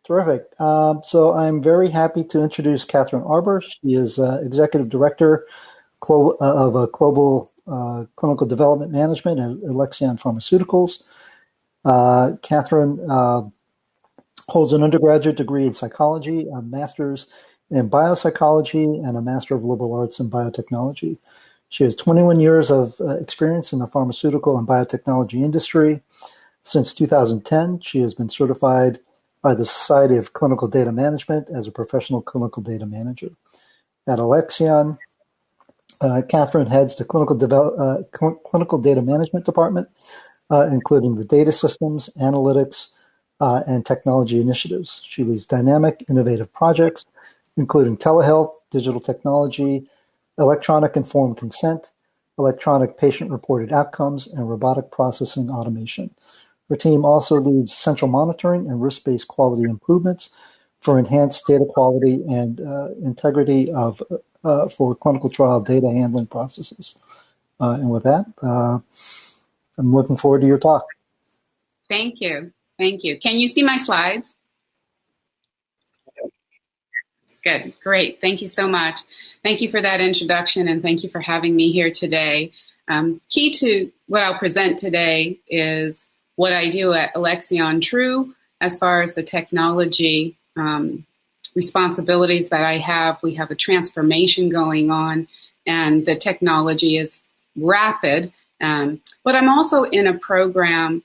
Terrific. So I'm very happy to introduce Katherine Arbour. She is Executive Director of Global Clinical Development Management at Alexion Pharmaceuticals. Katherine holds an undergraduate degree in psychology, a master's in biopsychology, and a Master of Liberal Arts in biotechnology. She has 21 years of experience in the pharmaceutical and biotechnology industry. Since 2010, she has been certified by the Society of Clinical Data Management as a professional clinical data manager. At Alexion, Katherine heads the clinical data management department, including the data systems, analytics, and technology initiatives. She leads dynamic, innovative projects, including telehealth, digital technology, electronic informed consent, electronic patient-reported outcomes, and robotic processing automation. Her team also leads central monitoring and risk-based quality improvements for enhanced data quality and integrity for clinical trial data handling processes. And with that, I'm looking forward to your talk. Thank you. Thank you. Can you see my slides? Good. Great. Thank you so much. Thank you for that introduction, and thank you for having me here today. Key to what I'll present today is what I do at Alexion True as far as the technology responsibilities that I have. We have a transformation going on, and the technology is rapid. But I'm also in a program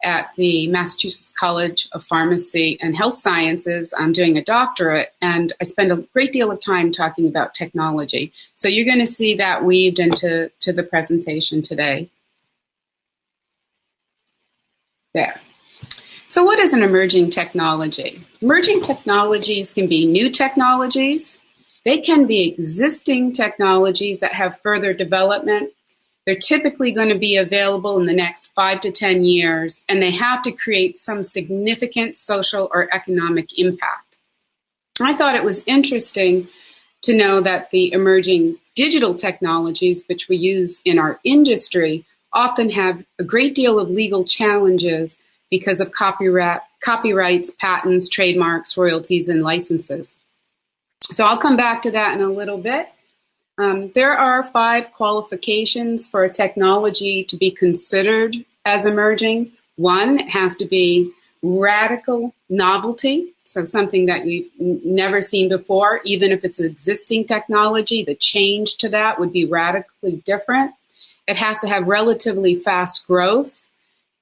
at the Massachusetts College of Pharmacy and Health Sciences. I'm doing a doctorate, and I spend a great deal of time talking about technology. So you're going to see that weaved into the presentation today. There. So what is an emerging technology? Emerging technologies can be new technologies. They can be existing technologies that have further development. They're typically going to be available in the next 5 to 10 years, and they have to create some significant social or economic impact. I thought it was interesting to know that the emerging digital technologies, which we use in our industry, often have a great deal of legal challenges because of copyrights, patents, trademarks, royalties, and licenses. So I'll come back to that in a little bit. There are 5 qualifications for a technology to be considered as emerging. 1, it has to be radical novelty, so something that you've never seen before. Even if it's an existing technology, the change to that would be radically different. It has to have relatively fast growth.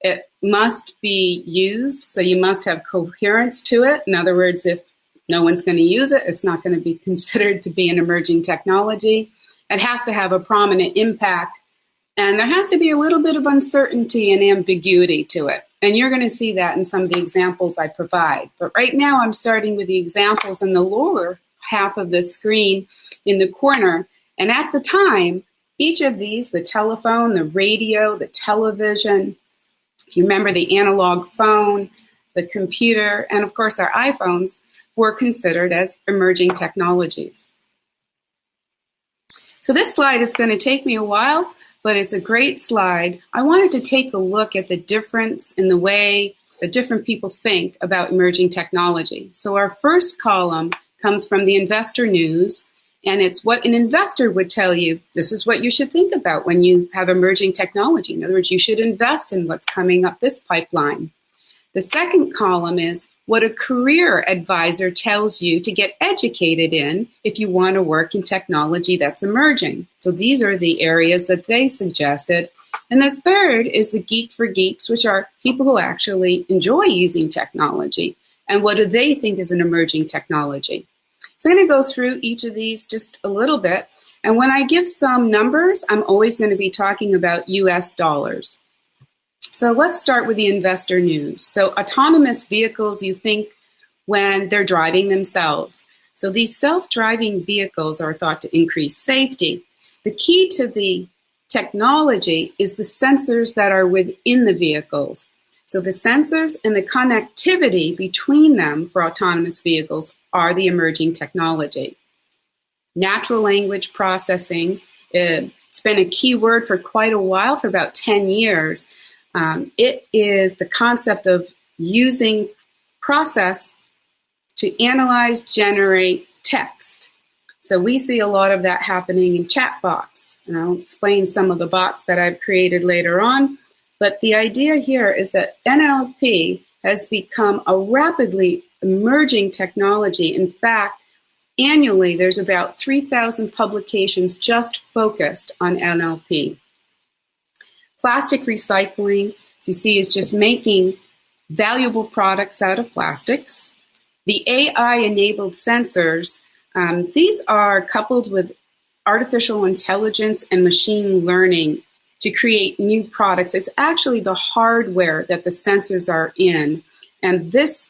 It must be used, so you must have coherence to it. In other words, if no one's going to use it, it's not going to be considered to be an emerging technology. It has to have a prominent impact, and there has to be a little bit of uncertainty and ambiguity to it. And you're going to see that in some of the examples I provide. But right now I'm starting with the examples in the lower half of the screen in the corner. And at the time, each of these, the telephone, the radio, the television, if you remember the analog phone, the computer, and of course our iPhones, were considered as emerging technologies. So this slide is going to take me a while, but it's a great slide. I wanted to take a look at the difference in the way that different people think about emerging technology. So our first column comes from the investor news, and it's what an investor would tell you. This is what you should think about when you have emerging technology. In other words, you should invest in what's coming up this pipeline. The second column is what a career advisor tells you to get educated in if you want to work in technology that's emerging. So these are the areas that they suggested. And the third is the geek for geeks, which are people who actually enjoy using technology. And what do they think is an emerging technology? So I'm going to go through each of these just a little bit. And when I give some numbers, I'm always going to be talking about US dollars. So let's start with the investor news. So autonomous vehicles, you think when they're driving themselves. So these self-driving vehicles are thought to increase safety. The key to the technology is the sensors that are within the vehicles. So the sensors and the connectivity between them for autonomous vehicles are the emerging technology. Natural language processing, it's been a key word for quite a while, for about 10 years. It is the concept of using process to analyze, generate text. So we see a lot of that happening in chatbots, and I'll explain some of the bots that I've created later on. But the idea here is that NLP has become a rapidly emerging technology. In fact, annually there's about 3,000 publications just focused on NLP. Plastic recycling, as you see, is just making valuable products out of plastics. The AI-enabled sensors, these are coupled with artificial intelligence and machine learning to create new products. It's actually the hardware that the sensors are in. And this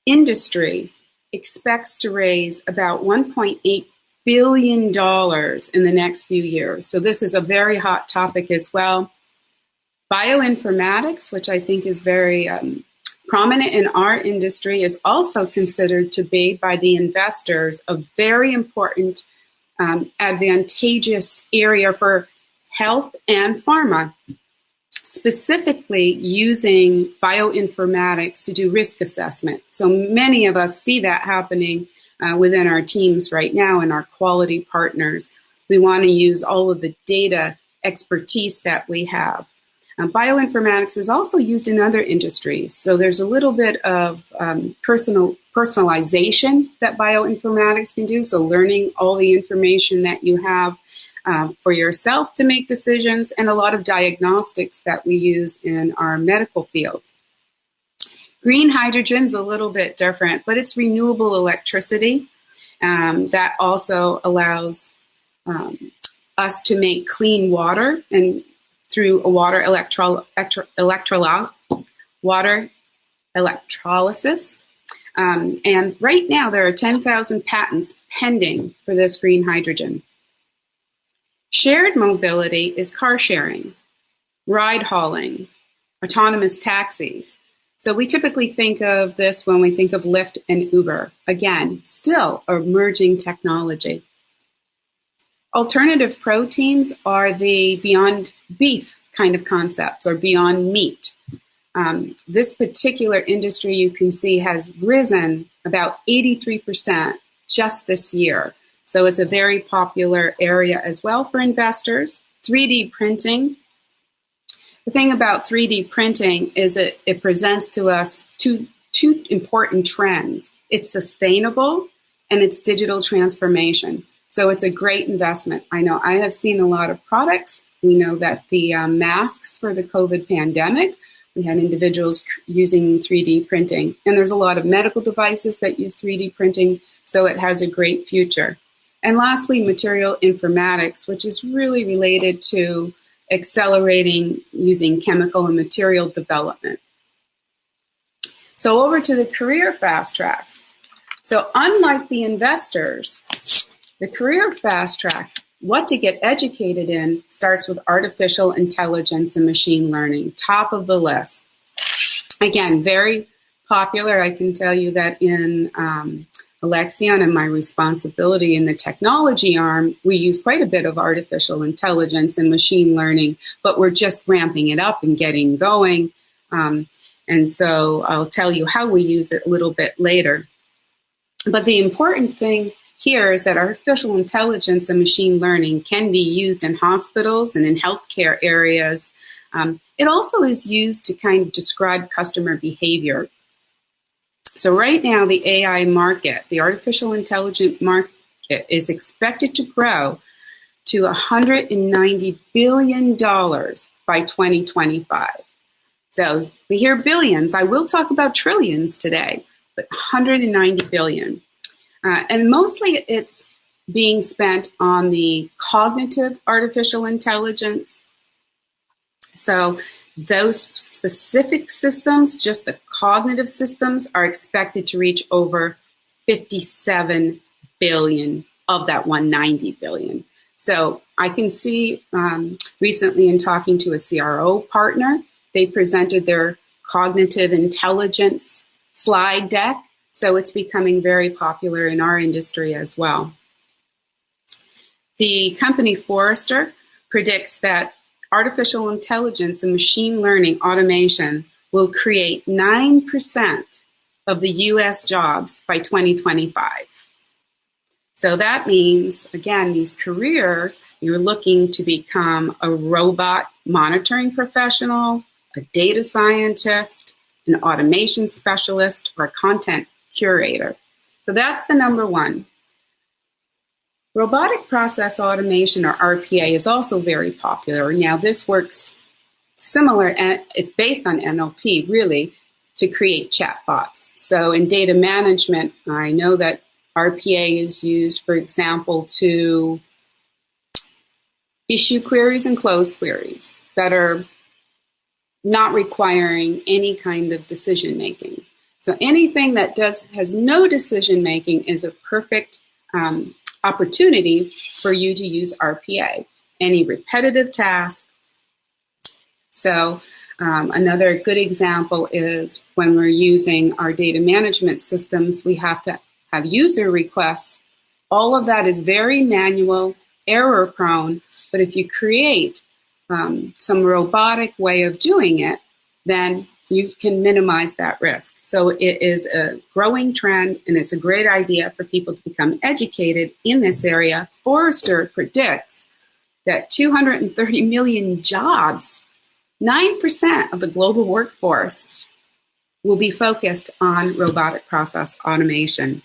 industry expects to raise about $1.8 billion in the next few years. So this is a very hot topic as well. Bioinformatics, which I think is very prominent in our industry, is also considered to be, by the investors, a very important, advantageous area for health and pharma, specifically using bioinformatics to do risk assessment. So many of us see that happening within our teams right now and our quality partners. We want to use all of the data expertise that we have. Bioinformatics is also used in other industries. So there's a little bit of personalization that bioinformatics can do. So learning all the information that you have for yourself to make decisions, and a lot of diagnostics that we use in our medical field. Green hydrogen is a little bit different, but it's renewable electricity that also allows us to make clean water, and through a water electrolysis. And right now there are 10,000 patents pending for this green hydrogen. Shared mobility is car sharing, ride hauling, autonomous taxis. So we typically think of this when we think of Lyft and Uber. Again, still emerging technology. Alternative proteins are the beyond beef kind of concepts, or beyond meat. This particular industry, you can see, has risen about 83% just this year. So it's a very popular area as well for investors. 3D printing. The thing about 3D printing is it presents to us two important trends. It's sustainable and it's digital transformation. So it's a great investment. I know I have seen a lot of products. We know that the masks for the COVID pandemic, we had individuals using 3D printing. And there's a lot of medical devices that use 3D printing, so it has a great future. And lastly, material informatics, which is really related to accelerating using chemical and material development. So over to the career fast track. So unlike the investors, the career fast track, what to get educated in, starts with artificial intelligence and machine learning, top of the list. Again, very popular. I can tell you that in Alexion and my responsibility in the technology arm, we use quite a bit of artificial intelligence and machine learning, but we're just ramping it up and getting going. And so I'll tell you how we use it a little bit later. But the important thing here is that artificial intelligence and machine learning can be used in hospitals and in healthcare areas. It also is used to kind of describe customer behavior. So right now, the AI market, the artificial intelligence market, is expected to grow to $190 billion by 2025. So we hear billions. I will talk about trillions today, but 190 billion. And mostly it's being spent on the cognitive artificial intelligence. So those specific systems, just the cognitive systems, are expected to reach over 57 billion of that 190 billion. So I can see recently in talking to a CRO partner, they presented their cognitive intelligence slide deck. So it's becoming very popular in our industry as well. The company Forrester predicts that artificial intelligence and machine learning automation will create 9% of the US jobs by 2025. So that means, again, these careers, you're looking to become a robot monitoring professional, a data scientist, an automation specialist, or a content curator. So that's the number one. Robotic process automation, or RPA, is also very popular. Now, this works similar, and it's based on NLP, really, to create chatbots. So in data management, I know that RPA is used, for example, to issue queries and close queries that are not requiring any kind of decision making. So anything that has no decision making is a perfect opportunity for you to use RPA. Any repetitive task. So another good example is when we're using our data management systems, we have to have user requests. All of that is very manual, error prone, but if you create some robotic way of doing it, then you can minimize that risk. So it is a growing trend, and it's a great idea for people to become educated in this area. Forrester predicts that 230 million jobs, 9% of the global workforce, will be focused on robotic process automation.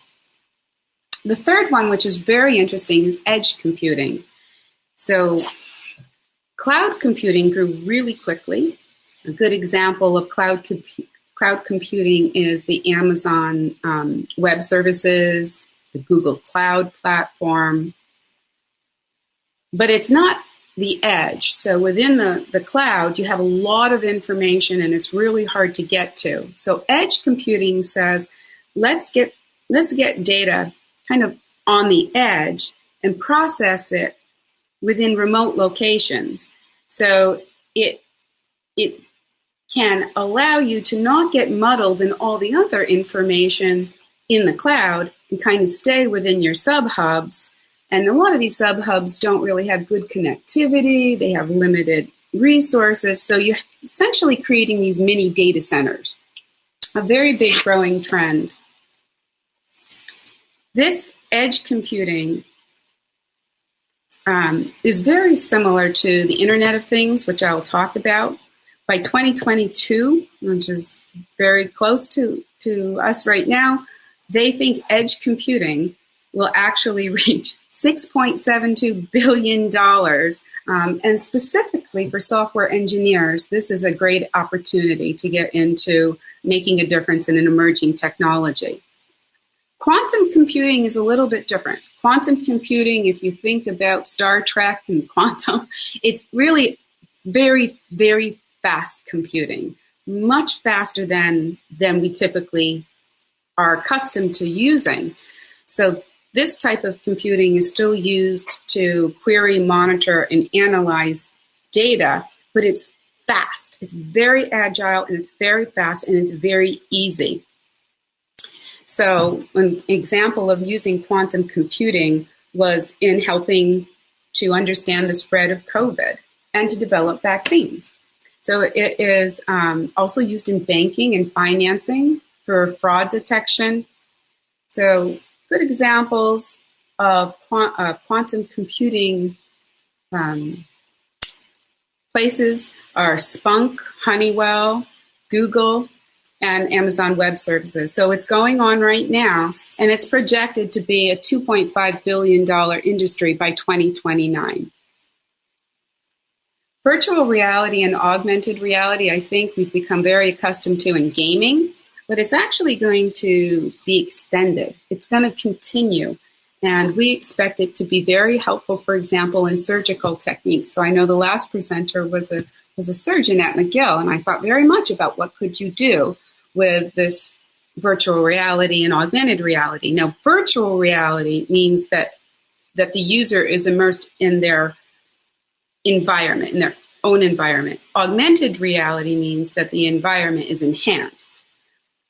The third one, which is very interesting, is edge computing. So cloud computing grew really quickly. A good example of cloud computing is the Amazon Web Services, the Google Cloud Platform. But it's not the edge. So within the cloud, you have a lot of information, and it's really hard to get to. So edge computing says, let's get data kind of on the edge and process it within remote locations. So it can allow you to not get muddled in all the other information in the cloud and kind of stay within your sub-hubs. And a lot of these sub-hubs don't really have good connectivity. They have limited resources. So you're essentially creating these mini data centers, a very big growing trend. This edge computing is very similar to the Internet of Things, which I'll talk about. By 2022, which is very close to us right now, they think edge computing will actually reach $6.72 billion. And specifically for software engineers, this is a great opportunity to get into making a difference in an emerging technology. Quantum computing is a little bit different. Quantum computing, if you think about Star Trek and quantum, it's really very, very fast computing, much faster than we typically are accustomed to using. So this type of computing is still used to query, monitor, and analyze data, but it's fast. It's very agile, and it's very fast, and it's very easy. So an example of using quantum computing was in helping to understand the spread of COVID and to develop vaccines. So it is also used in banking and financing for fraud detection. So good examples of quantum computing places are Spunk, Honeywell, Google, and Amazon Web Services. So it's going on right now, and it's projected to be a $2.5 billion industry by 2029. Virtual reality and augmented reality, I think we've become very accustomed to in gaming, but it's actually going to be extended. It's going to continue, and we expect it to be very helpful, for example, in surgical techniques. So I know the last presenter was a surgeon at McGill, and I thought very much about what could you do with this virtual reality and augmented reality. Now, virtual reality means that the user is immersed in their environment, in their own environment. Augmented reality means that the environment is enhanced.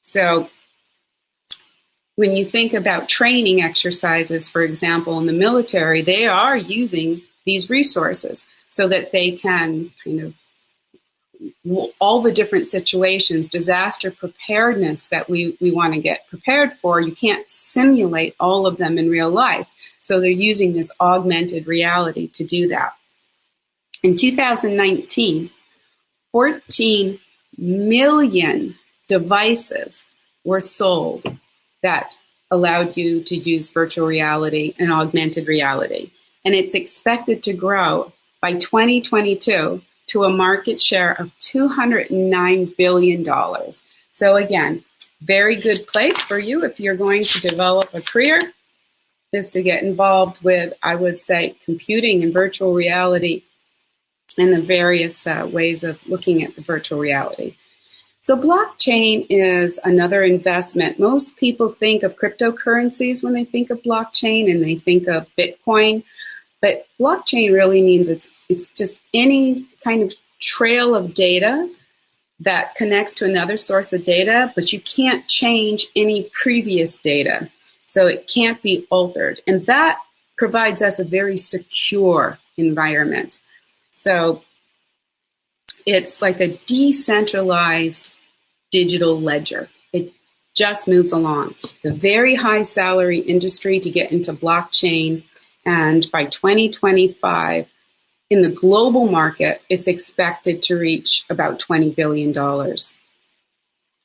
So when you think about training exercises, for example, in the military, they are using these resources so that they can kind of all the different situations, disaster preparedness that we want to get prepared for. You can't simulate all of them in real life. So they're using this augmented reality to do that. In 2019, 14 million devices were sold that allowed you to use virtual reality and augmented reality. And it's expected to grow by 2022 to a market share of $209 billion. So again, very good place for you if you're going to develop a career is to get involved with, I would say, computing and virtual reality and the various ways of looking at the virtual reality. So blockchain is another investment. Most people think of cryptocurrencies when they think of blockchain and they think of Bitcoin. But blockchain really means it's just any kind of trail of data that connects to another source of data, but you can't change any previous data. So it can't be altered. And that provides us a very secure environment. So it's like a decentralized digital ledger. It just moves along. It's a very high salary industry to get into blockchain. And by 2025, in the global market, it's expected to reach about $20 billion.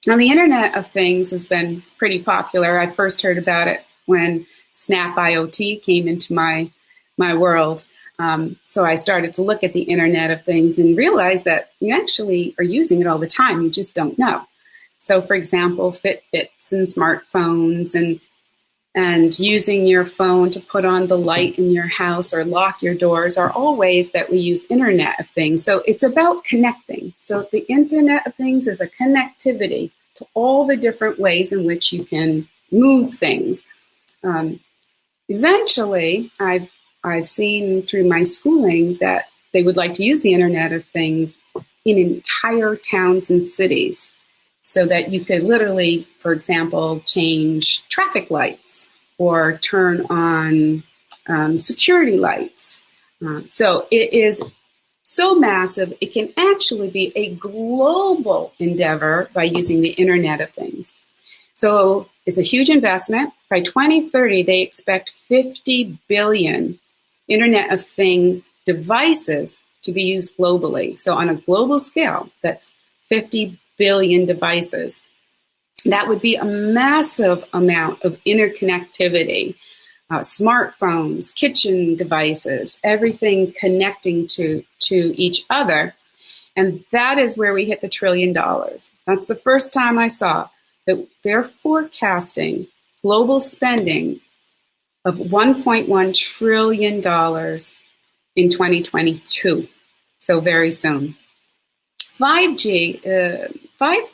Now, the Internet of Things has been pretty popular. I first heard about it when Snap IoT came into my world. So I started to look at the Internet of Things and realized that you actually are using it all the time. You just don't know. So, for example, Fitbits and smartphones and using your phone to put on the light in your house or lock your doors are all ways that we use Internet of Things. So it's about connecting. So the Internet of Things is a connectivity to all the different ways in which you can move things. Eventually, I've seen through my schooling that they would like to use the Internet of Things in entire towns and cities so that you could literally, for example, change traffic lights or turn on security lights. So it is so massive, it can actually be a global endeavor by using the Internet of Things. So it's a huge investment. By 2030, they expect 50 billion Internet of Things devices to be used globally. So on a global scale, that's 50 billion devices. That would be a massive amount of interconnectivity. Smartphones, kitchen devices, everything connecting to each other. And that is where we hit the $1 trillion. That's the first time I saw that they're forecasting global spending of $1.1 trillion in 2022. So very soon. 5G, I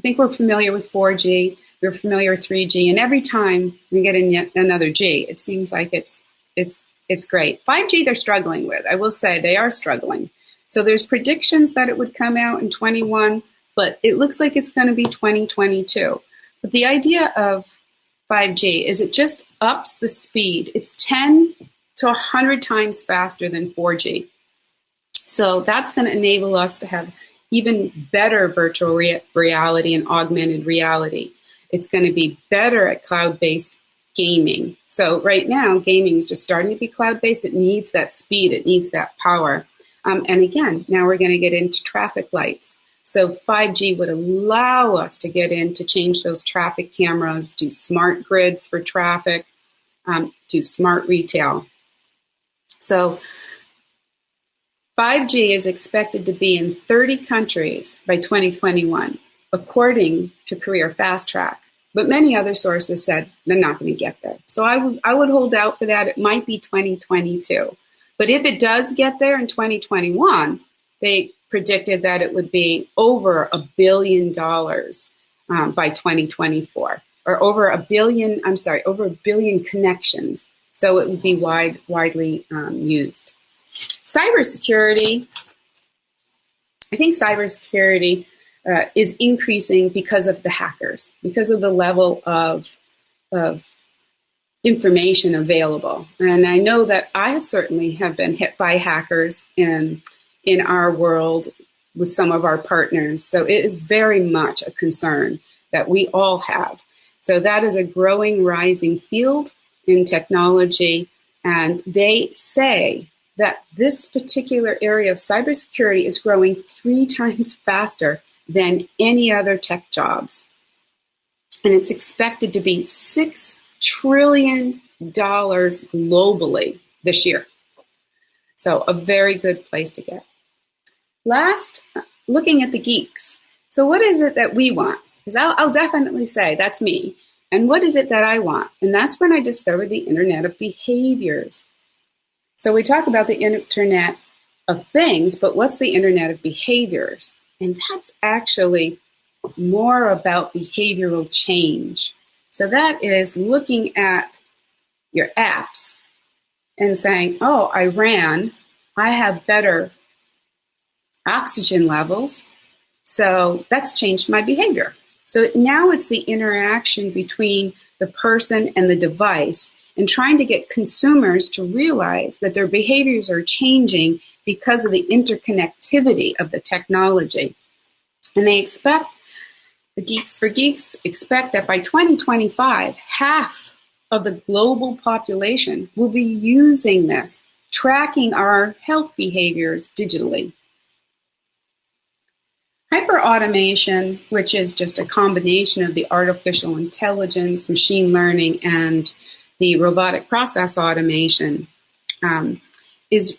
think we're familiar with 4G. We're familiar with 3G, and every time we get in yet another G, it seems like it's great. 5G they're struggling with. I will say they are struggling. So there's predictions that it would come out in 21, but it looks like it's going to be 2022. But the idea of 5G is it just ups the speed. It's 10 to 100 times faster than 4G. So that's going to enable us to have even better virtual reality and augmented reality. It's going to be better at cloud-based gaming. So right now, gaming is just starting to be cloud-based. It needs that speed. It needs that power. And again, now we're going to get into traffic lights. So 5G would allow us to get in to change those traffic cameras, do smart grids for traffic, do smart retail. So 5G is expected to be in 30 countries by 2021, according to Career Fast Track. But many other sources said they're not going to get there. So I would hold out for that. It might be 2022. But if it does get there in 2021, they predicted that it would be over $1 billion by 2024, or over a billion connections. So it would be widely used. Cybersecurity, I think cybersecurity is increasing because of the hackers, because of the level of information available. And I know that I have certainly have been hit by hackers in our world with some of our partners. So it is very much a concern that we all have. So that is a growing, rising field in technology. And they say that this particular area of cybersecurity is growing 3 times faster than any other tech jobs. And it's expected to be $6 trillion globally this year. So a very good place to get. Last, looking at the geeks. So what is it that we want? Because I'll definitely say that's me. And what is it that I want? And that's when I discovered the Internet of Behaviors. So we talk about the Internet of Things, but what's the Internet of Behaviors? And that's actually more about behavioral change. So that is looking at your apps and saying, oh, I have better oxygen levels, so that's changed my behavior. So now it's the interaction between the person and the device and trying to get consumers to realize that their behaviors are changing because of the interconnectivity of the technology. And they expect, the Geeks for Geeks expect that by 2025, half of the global population will be using this, tracking our health behaviors digitally. Hyperautomation, which is just a combination of the artificial intelligence, machine learning, and the robotic process automation, is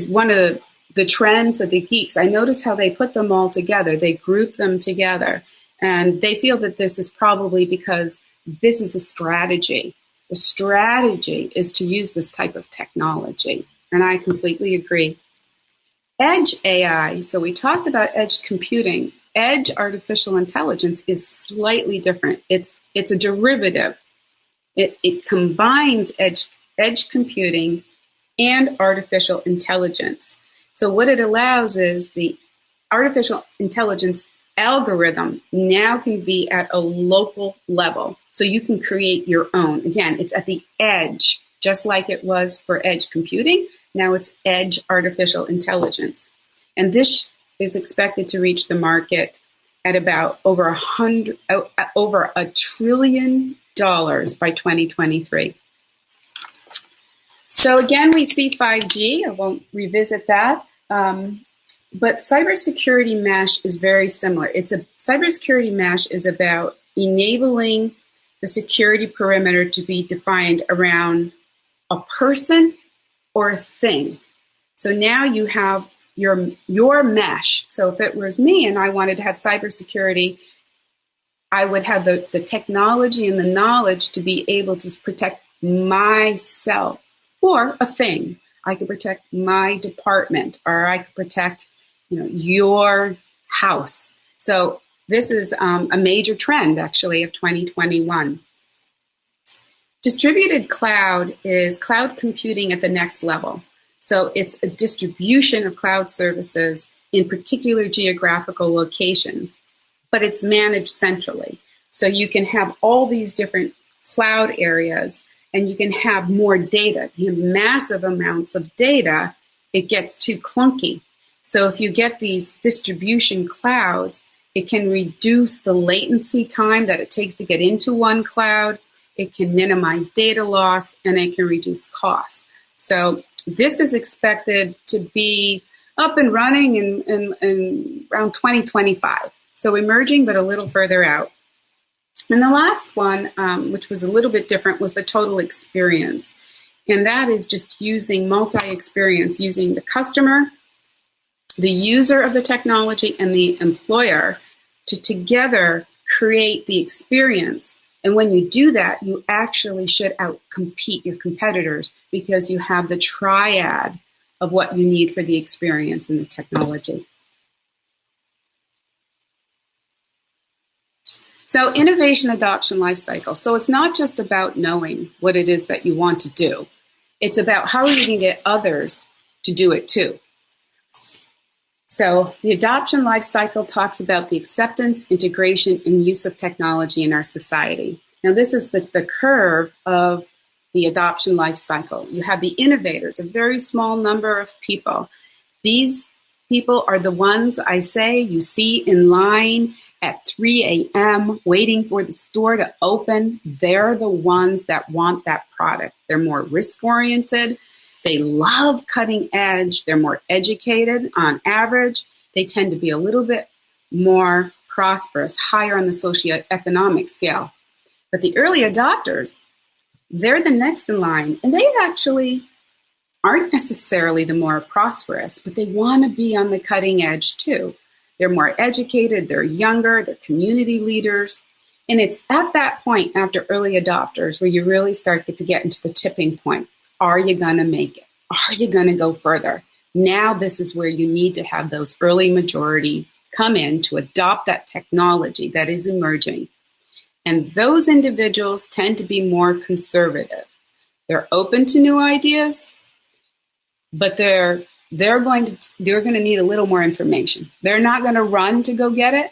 one of the trends that the geeks, I notice how they put them all together. They group them together. And they feel that this is probably because this is a strategy. The strategy is to use this type of technology. And I completely agree. Edge AI, so we talked about edge computing. Edge artificial intelligence is slightly different. It's a derivative. It combines edge computing and artificial intelligence. So what it allows is the artificial intelligence algorithm now can be at a local level. So you can create your own. Again, it's at the edge, just like it was for edge computing. Now it's edge artificial intelligence. And this is expected to reach the market at about over $1 trillion by 2023. So again, we see 5G. I won't revisit that. But cybersecurity mesh is very similar. Cybersecurity mesh is about enabling the security perimeter to be defined around a person or a thing. So now you have your mesh. So if it was me and I wanted to have cybersecurity, I would have the technology and the knowledge to be able to protect myself or a thing. I could protect my department, or I could protect, your house. So this is a major trend, actually, of 2021. Distributed cloud is cloud computing at the next level. So it's a distribution of cloud services in particular geographical locations, but it's managed centrally. So you can have all these different cloud areas, and you can have more data. You have massive amounts of data, it gets too clunky. So if you get these distribution clouds, it can reduce the latency time that it takes to get into one cloud. It can minimize data loss, and it can reduce costs. So this is expected to be up and running in around 2025. So emerging, but a little further out. And the last one, which was a little bit different, was the total experience. And that is just using multi-experience, using the customer, the user of the technology, and the employer to together create the experience. And when you do that, you actually should outcompete your competitors because you have the triad of what you need for the experience and the technology. So innovation adoption lifecycle. So it's not just about knowing what it is that you want to do. It's about how you can get others to do it too. So the adoption lifecycle talks about the acceptance, integration, and use of technology in our society. Now this is the curve of the adoption lifecycle. You have the innovators, a very small number of people. These people are the ones I say you see in line at 3 a.m. waiting for the store to open. They're the ones that want that product. They're more risk-oriented. They love cutting edge. They're more educated on average. They tend to be a little bit more prosperous, higher on the socioeconomic scale. But the early adopters, they're the next in line, and they actually aren't necessarily the more prosperous, but they want to be on the cutting edge too. They're more educated, they're younger, they're community leaders. And it's at that point after early adopters where you really start to get into the tipping point. Are you going to make it? Are you going to go further? Now this is where you need to have those early majority come in to adopt that technology that is emerging. And those individuals tend to be more conservative. They're open to new ideas, but they're going to need a little more information. They're not going to run to go get it,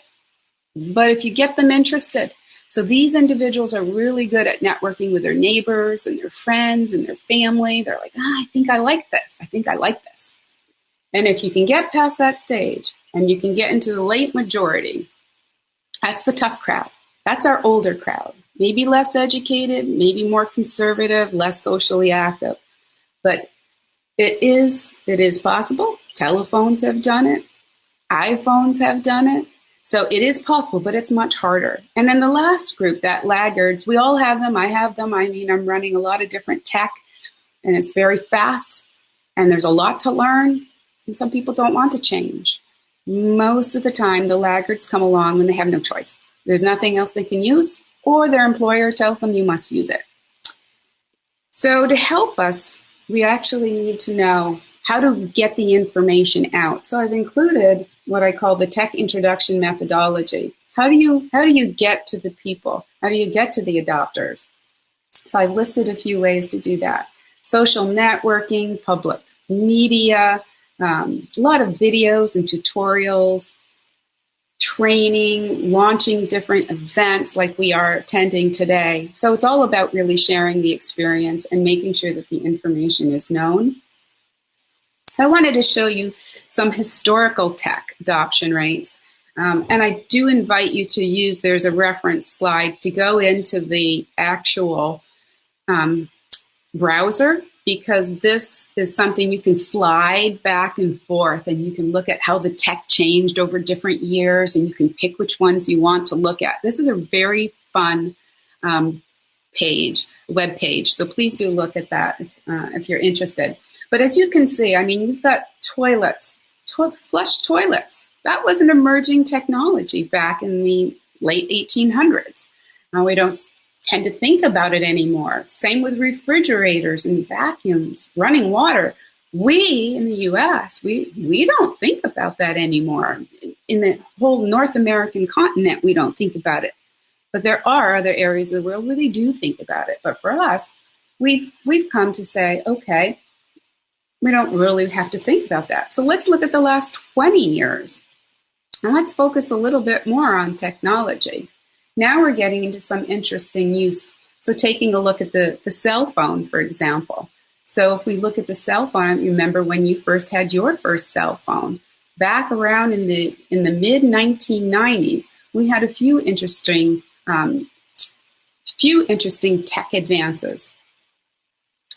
but if you get them interested. So these individuals are really good at networking with their neighbors and their friends and their family. They're like, I think I like this. I think I like this. And if you can get past that stage and you can get into the late majority, that's the tough crowd. That's our older crowd. Maybe less educated, maybe more conservative, less socially active. But it is possible. Telephones have done it. iPhones have done it. So it is possible, but it's much harder. And then the last group, that laggards, we all have them. I have them. I mean, I'm running a lot of different tech, and it's very fast, and there's a lot to learn, and some people don't want to change. Most of the time, the laggards come along when they have no choice. There's nothing else they can use, or their employer tells them you must use it. So to help us, we actually need to know how to get the information out. So I've included what I call the tech introduction methodology. How do you get to the people? How do you get to the adopters? So I've listed a few ways to do that. Social networking, public media, a lot of videos and tutorials, training, launching different events like we are attending today. So it's all about really sharing the experience and making sure that the information is known. I wanted to show you some historical tech adoption rates. And I do invite you to use, there's a reference slide to go into the actual browser, because this is something you can slide back and forth and you can look at how the tech changed over different years and you can pick which ones you want to look at. This is a very fun web page. So please do look at that if you're interested. But as you can see, I mean, you've got toilets, flush toilets. That was an emerging technology back in the late 1800s. We don't tend to think about it anymore. Same with refrigerators and vacuums, running water. We in the US, we don't think about that anymore. In the whole North American continent, we don't think about it. But there are other areas of the world where they do think about it. But for us, we've come to say, okay, we don't really have to think about that. So let's look at the last 20 years. And let's focus a little bit more on technology. Now we're getting into some interesting use. So taking a look at the cell phone, for example. So if we look at the cell phone, remember when you first had your first cell phone. Back around in the mid 1990s, we had a few interesting tech advances.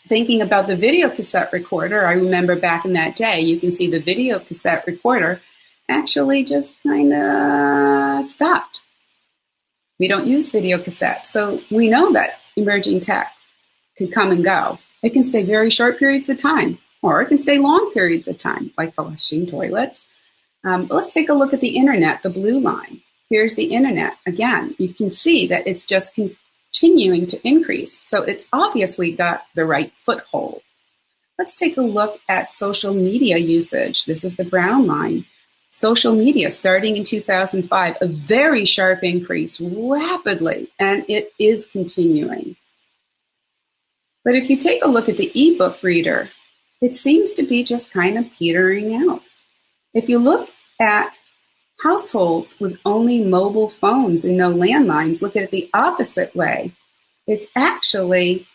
Thinking about the video cassette recorder, I remember back in that day, you can see the video cassette recorder actually just kind of stopped. We don't use video cassettes, so we know that emerging tech can come and go. It can stay very short periods of time, or it can stay long periods of time, like flushing toilets. Let's take a look at the internet, the blue line. Here's the internet. Again, you can see that it's just continuing to increase. So it's obviously got the right foothold. Let's take a look at social media usage. This is the brown line. Social media starting in 2005, a very sharp increase rapidly, and it is continuing. But if you take a look at the ebook reader, it seems to be just kind of petering out. If you look at households with only mobile phones and no landlines, look at it the opposite way. It's actually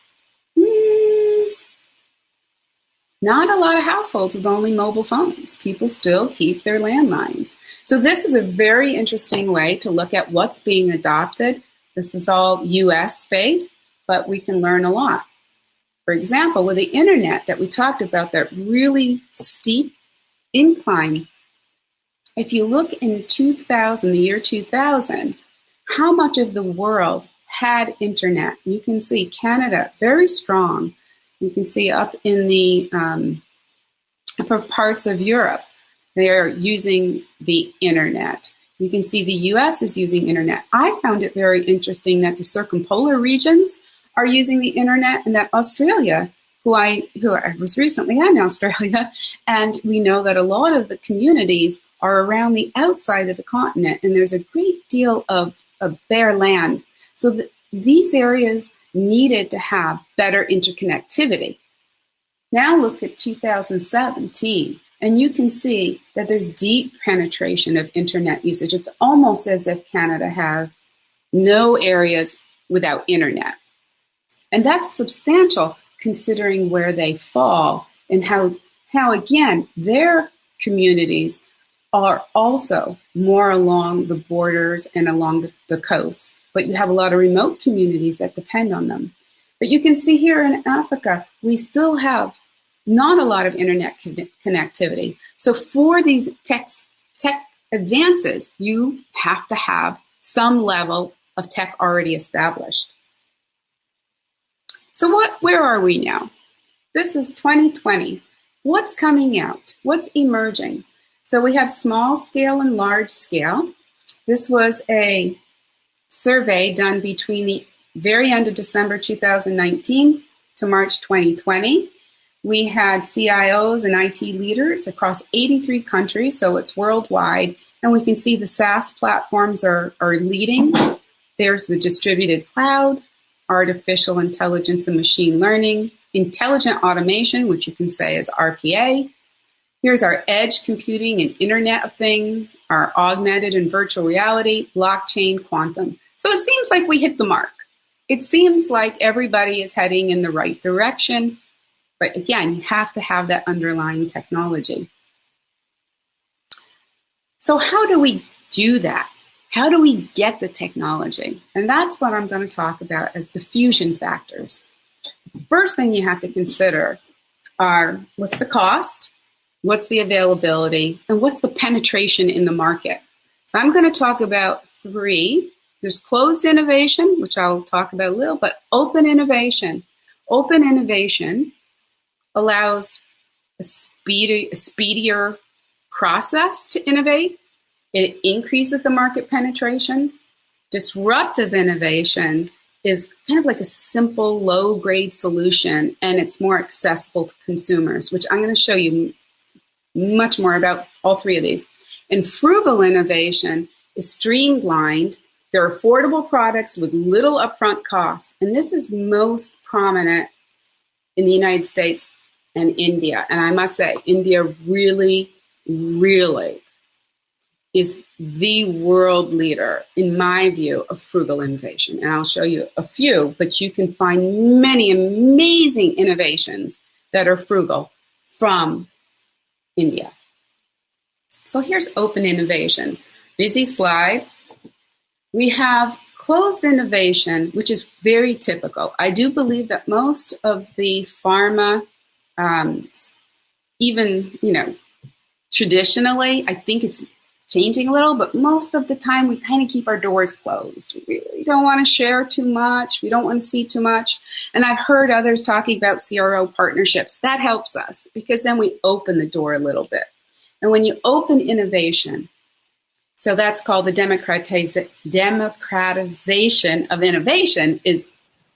not a lot of households with only mobile phones. People still keep their landlines. So this is a very interesting way to look at what's being adopted. This is all US based, but we can learn a lot. For example, with the internet that we talked about, that really steep incline, if you look in 2000, the year 2000, how much of the world had internet? You can see Canada, very strong. You can see up in the upper parts of Europe, they're using the internet. You can see the US is using internet. I found it very interesting that the circumpolar regions are using the internet, and that Australia, who I was recently in Australia, and we know that a lot of the communities are around the outside of the continent, and there's a great deal of bare land. So these areas needed to have better interconnectivity. Now look at 2017, and you can see that there's deep penetration of internet usage. It's almost as if Canada has no areas without internet. And that's substantial considering where they fall and how again, their communities are also more along the borders and along the coasts. But you have a lot of remote communities that depend on them. But you can see here in Africa, we still have not a lot of internet connectivity. So for these tech advances, you have to have some level of tech already established. So where are we now? This is 2020. What's coming out? What's emerging? So we have small scale and large scale. This was a survey done between the very end of December 2019 to March 2020. We had CIOs and IT leaders across 83 countries, so it's worldwide. And we can see the SaaS platforms are leading. There's the distributed cloud, artificial intelligence and machine learning, intelligent automation, which you can say is RPA. Here's our edge computing and Internet of Things, our augmented and virtual reality, blockchain, quantum. So it seems like we hit the mark. It seems like everybody is heading in the right direction. But again, you have to have that underlying technology. So how do we do that? How do we get the technology? And that's what I'm going to talk about as diffusion factors. First thing you have to consider are what's the cost, what's the availability, and what's the penetration in the market. So I'm going to talk about three. There's closed innovation, which I'll talk about a little, but open innovation. Open innovation allows a speedier process to innovate. It increases the market penetration. Disruptive innovation is kind of like a simple, low-grade solution, and it's more accessible to consumers, which I'm going to show you much more about all three of these. And frugal innovation is streamlined. They're affordable products with little upfront cost, and this is most prominent in the United States and India. And I must say, India really, really is the world leader, in my view, of frugal innovation. And I'll show you a few, but you can find many amazing innovations that are frugal from India. So here's open innovation. Busy slide. We have closed innovation, which is very typical. I do believe that most of the pharma, even, traditionally, I think it's changing a little, but most of the time we kind of keep our doors closed. We really don't want to share too much. We don't want to see too much. And I've heard others talking about CRO partnerships. That helps us because then we open the door a little bit. And when you open innovation, so that's called the democratization of innovation, is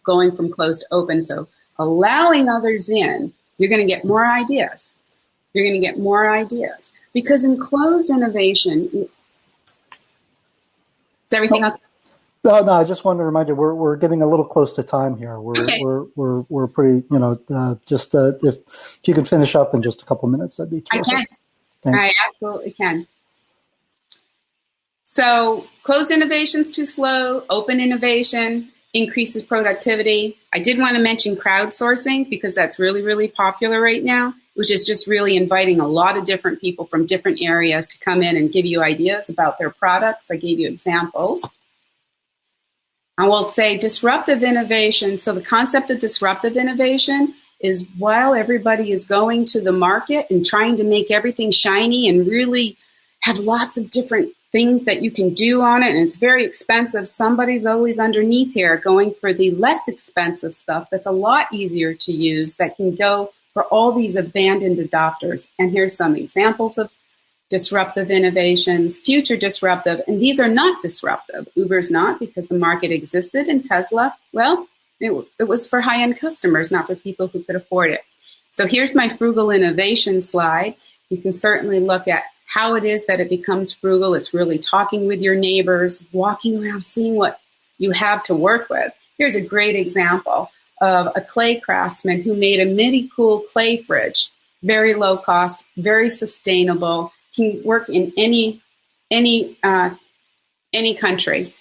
going from closed to open. So allowing others in, you're going to get more ideas. You're going to get more ideas. Because in closed innovation, is everything up? No, I just wanted to remind you, we're getting a little close to time here. We're pretty, just if you can finish up in just a couple minutes, that'd be terrific. I can. Thanks. I absolutely can. So closed innovation's too slow. Open innovation increases productivity. I did want to mention crowdsourcing because that's really, really popular right now. which is just really inviting a lot of different people from different areas to come in and give you ideas about their products. I gave you examples. I will say disruptive innovation. So the concept of disruptive innovation is while everybody is going to the market and trying to make everything shiny and really have lots of different things that you can do on it, and it's very expensive, somebody's always underneath here going for the less expensive stuff that's a lot easier to use, that can go for all these abandoned adopters. And here's some examples of disruptive innovations, future disruptive, and these are not disruptive. Uber's not, because the market existed, and Tesla, well, it was for high-end customers, not for people who could afford it. So here's my frugal innovation slide. You can certainly look at how it is that it becomes frugal. It's really talking with your neighbors, walking around, seeing what you have to work with. Here's a great example of a clay craftsman who made a midi-cool clay fridge, very low cost, very sustainable, can work in any country.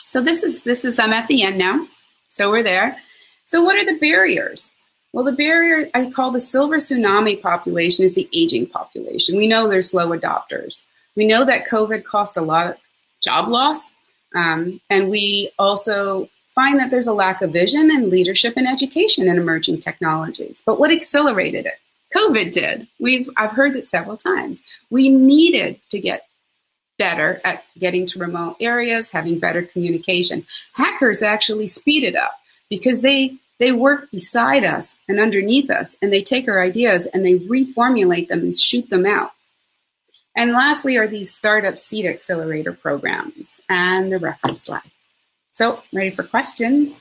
So this is I'm at the end now. So we're there. So what are the barriers? Well, the barrier I call the silver tsunami population is the aging population. We know there's slow adopters. We know that COVID caused a lot of job loss. And we also find that there's a lack of vision and leadership and education in emerging technologies. But what accelerated it? COVID did. I've heard it several times. We needed to get better at getting to remote areas, having better communication. Hackers actually speed it up because they work beside us and underneath us, and they take our ideas and they reformulate them and shoot them out. And lastly are these startup seed accelerator programs and the reference slide. So, ready for questions?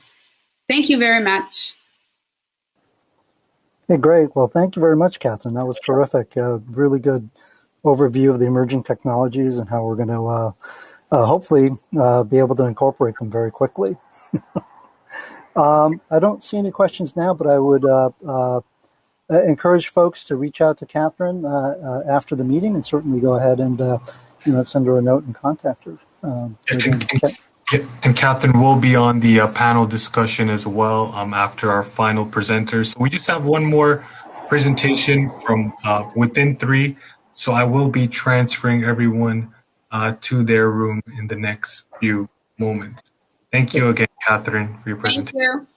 Thank you very much. Hey, great. Well, thank you very much, Katherine. That was terrific. Really good overview of the emerging technologies and how we're going to hopefully be able to incorporate them very quickly. I don't see any questions now, but I would encourage folks to reach out to Katherine after the meeting, and certainly go ahead and send her a note and contact her. And Katherine will be on the panel discussion as well after our final presenters. So we just have one more presentation from within 3. So I will be transferring everyone to their room in the next few moments. Thank you again, Katherine, for your presentation. Thank you.